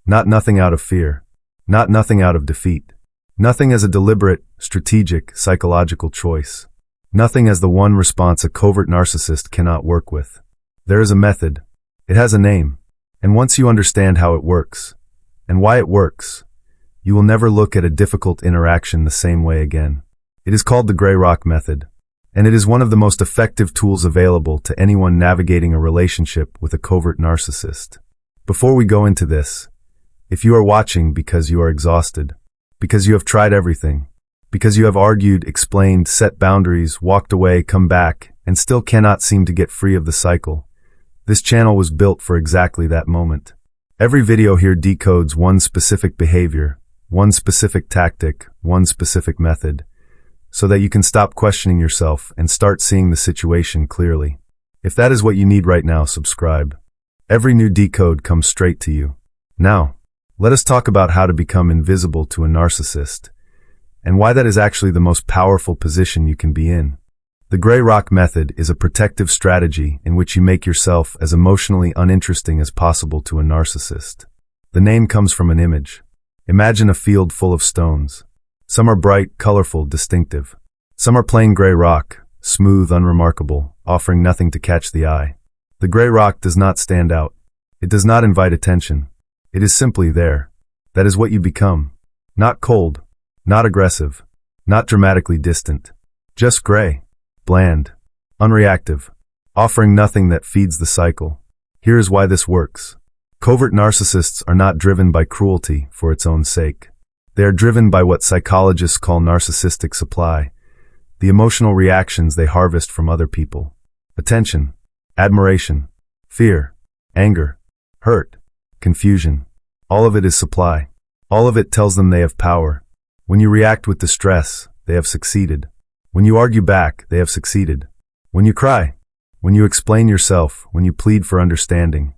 Not nothing out of fear. Not nothing out of defeat. Nothing as a deliberate, strategic, psychological choice. Nothing as the one response a covert narcissist cannot work with. There is a method. It has a name. And once you understand how it works, and why it works, you will never look at a difficult interaction the same way again. It is called the gray rock method, and it is one of the most effective tools available to anyone navigating a relationship with a covert narcissist. Before we go into this, if you are watching because you are exhausted, because you have tried everything, because you have argued, explained, set boundaries, walked away, come back, and still cannot seem to get free of the cycle, this channel was built for exactly that moment. Every video here decodes one specific behavior, one specific tactic, one specific method, so that you can stop questioning yourself and start seeing the situation clearly. If that is what you need right now, subscribe. Every new decode comes straight to you. Now, let us talk about how to become invisible to a narcissist, and why that is actually the most powerful position you can be in. The gray rock method is a protective strategy in which you make yourself as emotionally uninteresting as possible to a narcissist. The name comes from an image. Imagine a field full of stones. Some are bright, colorful, distinctive. Some are plain gray rock, smooth, unremarkable, offering nothing to catch the eye. The gray rock does not stand out. It does not invite attention. It is simply there. That is what you become. Not cold, not aggressive, not dramatically distant. Just gray, bland, unreactive, offering nothing that feeds the cycle. Here is why this works. Covert narcissists are not driven by cruelty for its own sake. They are driven by what psychologists call narcissistic supply, the emotional reactions they harvest from other people. Attention, admiration, fear, anger, hurt, confusion. All of it is supply. All of it tells them they have power. When you react with distress, they have succeeded. When you argue back, they have succeeded. When you cry, when you explain yourself, when you plead for understanding,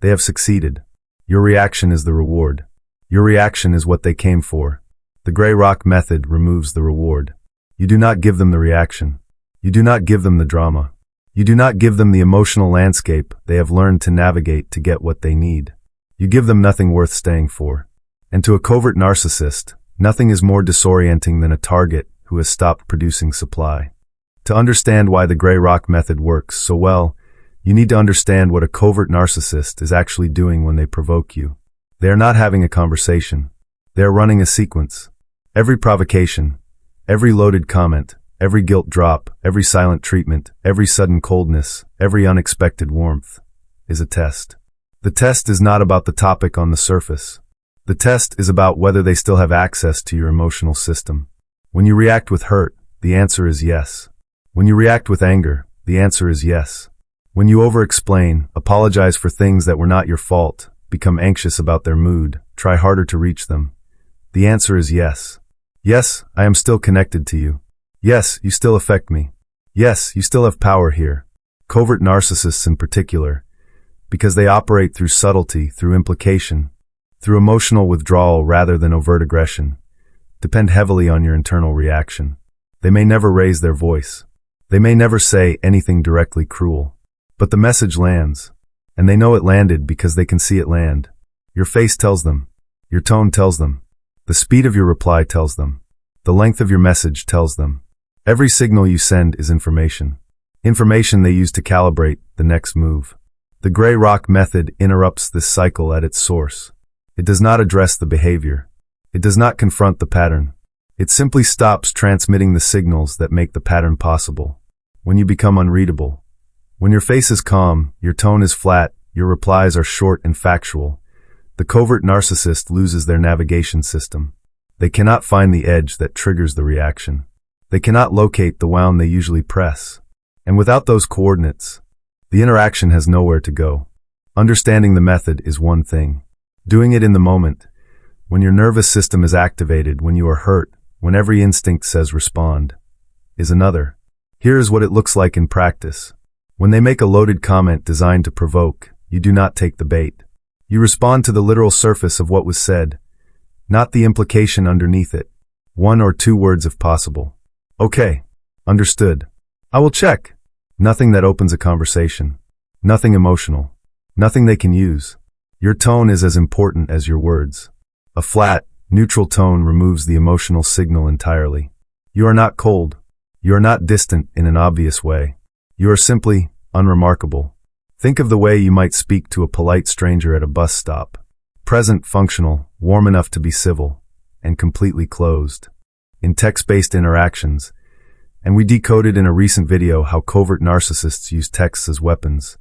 they have succeeded. Your reaction is the reward. Your reaction is what they came for. The gray rock method removes the reward. You do not give them the reaction. You do not give them the drama. You do not give them the emotional landscape they have learned to navigate to get what they need. You give them nothing worth staying for. And to a covert narcissist, nothing is more disorienting than a target who has stopped producing supply. To understand why the gray rock method works so well, you need to understand what a covert narcissist is actually doing when they provoke you. They are not having a conversation. They are running a sequence. Every provocation, every loaded comment, every guilt drop, every silent treatment, every sudden coldness, every unexpected warmth is a test. The test is not about the topic on the surface. The test is about whether they still have access to your emotional system. When you react with hurt, the answer is yes. When you react with anger, the answer is yes. When you over-explain, apologize for things that were not your fault, become anxious about their mood, try harder to reach them, the answer is yes. Yes, I am still connected to you. Yes, you still affect me. Yes, you still have power here. Covert narcissists in particular, because they operate through subtlety, through implication, through emotional withdrawal rather than overt aggression, depend heavily on your internal reaction. They may never raise their voice. They may never say anything directly cruel. But the message lands. And they know it landed because they can see it land. Your face tells them. Your tone tells them. The speed of your reply tells them. The length of your message tells them. Every signal you send is information. Information they use to calibrate the next move. The gray rock method interrupts this cycle at its source. It does not address the behavior. It does not confront the pattern. It simply stops transmitting the signals that make the pattern possible. When you become unreadable, when your face is calm, your tone is flat, your replies are short and factual, the covert narcissist loses their navigation system. They cannot find the edge that triggers the reaction. They cannot locate the wound they usually press. And without those coordinates, the interaction has nowhere to go. Understanding the method is one thing. Doing it in the moment, when your nervous system is activated, when you are hurt, when every instinct says respond, is another. Here is what it looks like in practice. When they make a loaded comment designed to provoke, you do not take the bait. You respond to the literal surface of what was said, not the implication underneath it. 1 or 2 words if possible. Okay, understood. I will check. Nothing that opens a conversation. Nothing emotional. Nothing they can use. Your tone is as important as your words. A flat, neutral tone removes the emotional signal entirely. You are not cold. You are not distant in an obvious way. You are simply unremarkable. Think of the way you might speak to a polite stranger at a bus stop. Present, functional, warm enough to be civil, and completely closed. In text-based interactions, and we decoded in a recent video how covert narcissists use texts as weapons.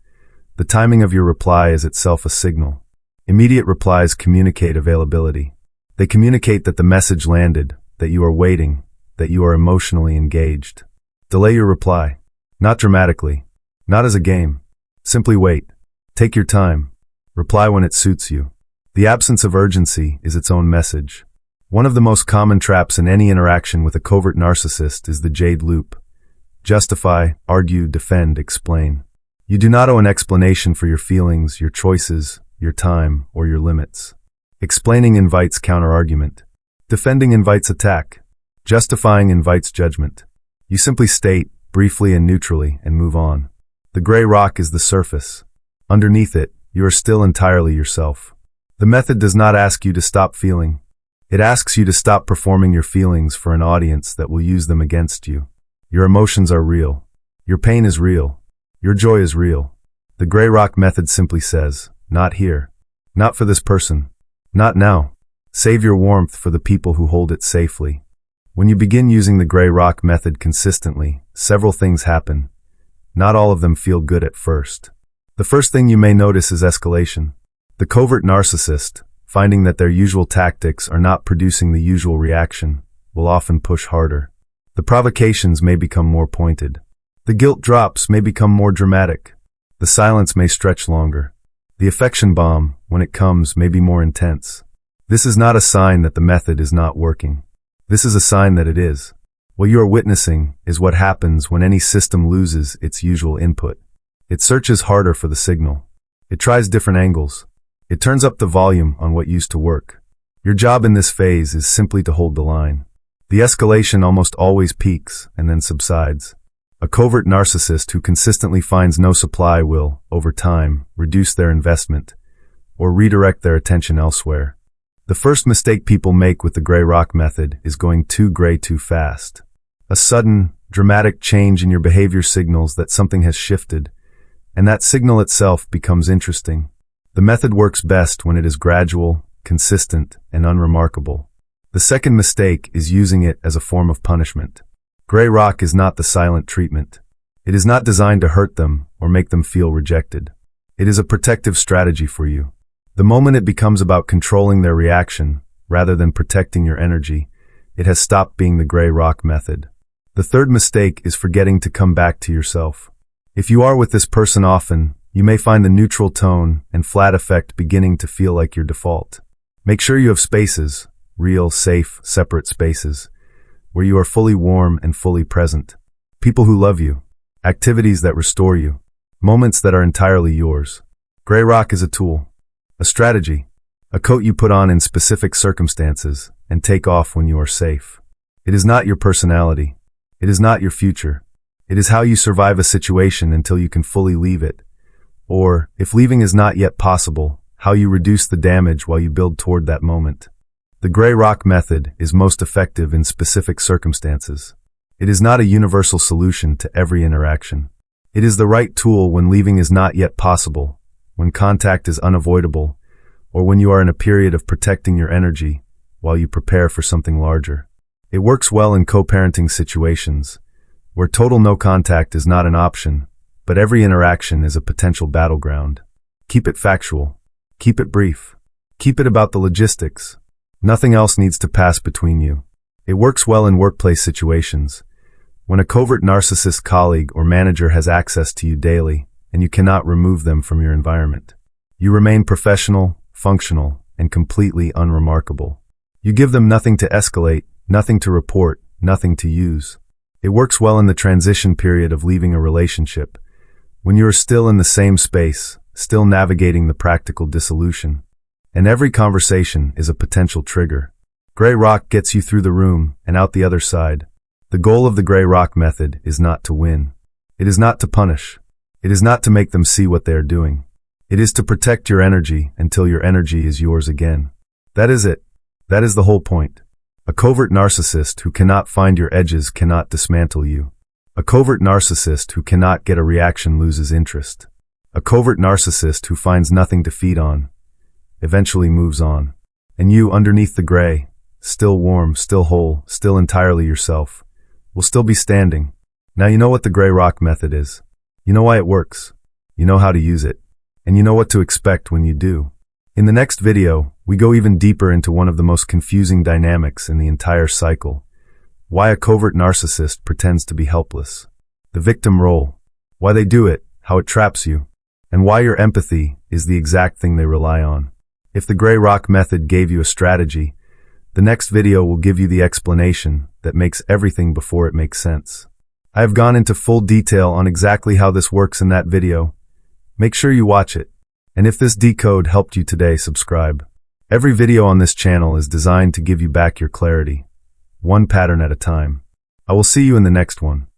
The timing of your reply is itself a signal. Immediate replies communicate availability. They communicate that the message landed, that you are waiting, that you are emotionally engaged. Delay your reply. Not dramatically. Not as a game. Simply wait. Take your time. Reply when it suits you. The absence of urgency is its own message. One of the most common traps in any interaction with a covert narcissist is the jade loop. Justify, argue, defend, explain. You do not owe an explanation for your feelings, your choices, your time, or your limits. Explaining invites counterargument. Defending invites attack. Justifying invites judgment. You simply state, briefly and neutrally, and move on. The gray rock is the surface. Underneath it, you are still entirely yourself. The method does not ask you to stop feeling. It asks you to stop performing your feelings for an audience that will use them against you. Your emotions are real. Your pain is real. Your joy is real. The gray rock method simply says, not here. Not for this person. Not now. Save your warmth for the people who hold it safely. When you begin using the gray rock method consistently, several things happen. Not all of them feel good at first. The first thing you may notice is escalation. The covert narcissist, finding that their usual tactics are not producing the usual reaction, will often push harder. The provocations may become more pointed. The guilt drops may become more dramatic. The silence may stretch longer. The affection bomb, when it comes, may be more intense. This is not a sign that the method is not working. This is a sign that it is. What you are witnessing is what happens when any system loses its usual input. It searches harder for the signal. It tries different angles. It turns up the volume on what used to work. Your job in this phase is simply to hold the line. The escalation almost always peaks and then subsides. A covert narcissist who consistently finds no supply will, over time, reduce their investment or redirect their attention elsewhere. The first mistake people make with the gray rock method is going too gray too fast. A sudden, dramatic change in your behavior signals that something has shifted, and that signal itself becomes interesting. The method works best when it is gradual, consistent, and unremarkable. The second mistake is using it as a form of punishment. Gray rock is not the silent treatment. It is not designed to hurt them or make them feel rejected. It is a protective strategy for you. The moment it becomes about controlling their reaction, rather than protecting your energy, it has stopped being the gray rock method. The third mistake is forgetting to come back to yourself. If you are with this person often, you may find the neutral tone and flat effect beginning to feel like your default. Make sure you have spaces, real, safe, separate spaces, where you are fully warm and fully present. People who love you. Activities that restore you. Moments that are entirely yours. Gray rock is a tool. A strategy. A coat you put on in specific circumstances and take off when you are safe. It is not your personality. It is not your future. It is how you survive a situation until you can fully leave it. Or, if leaving is not yet possible, how you reduce the damage while you build toward that moment. The gray rock method is most effective in specific circumstances. It is not a universal solution to every interaction. It is the right tool when leaving is not yet possible, when contact is unavoidable, or when you are in a period of protecting your energy while you prepare for something larger. It works well in co-parenting situations, where total no contact is not an option, but every interaction is a potential battleground. Keep it factual. Keep it brief. Keep it about the logistics. Nothing else needs to pass between you. It works well in workplace situations, when a covert narcissist colleague or manager has access to you daily, and you cannot remove them from your environment. You remain professional, functional, and completely unremarkable. You give them nothing to escalate, nothing to report, nothing to use. It works well in the transition period of leaving a relationship, when you are still in the same space, still navigating the practical dissolution. And every conversation is a potential trigger. Gray rock gets you through the room and out the other side. The goal of the gray rock method is not to win. It is not to punish. It is not to make them see what they are doing. It is to protect your energy until your energy is yours again. That is it. That is the whole point. A covert narcissist who cannot find your edges cannot dismantle you. A covert narcissist who cannot get a reaction loses interest. A covert narcissist who finds nothing to feed on eventually moves on. And you, underneath the gray, still warm, still whole, still entirely yourself, will still be standing. Now you know what the gray rock method is. You know why it works. You know how to use it. And you know what to expect when you do. In the next video, we go even deeper into one of the most confusing dynamics in the entire cycle. Why a covert narcissist pretends to be helpless. The victim role. Why they do it, how it traps you. And why your empathy is the exact thing they rely on. If the gray rock method gave you a strategy, the next video will give you the explanation that makes everything before it makes sense. I have gone into full detail on exactly how this works in that video. Make sure you watch it. And if this decode helped you today, subscribe. Every video on this channel is designed to give you back your clarity, one pattern at a time. I will see you in the next one.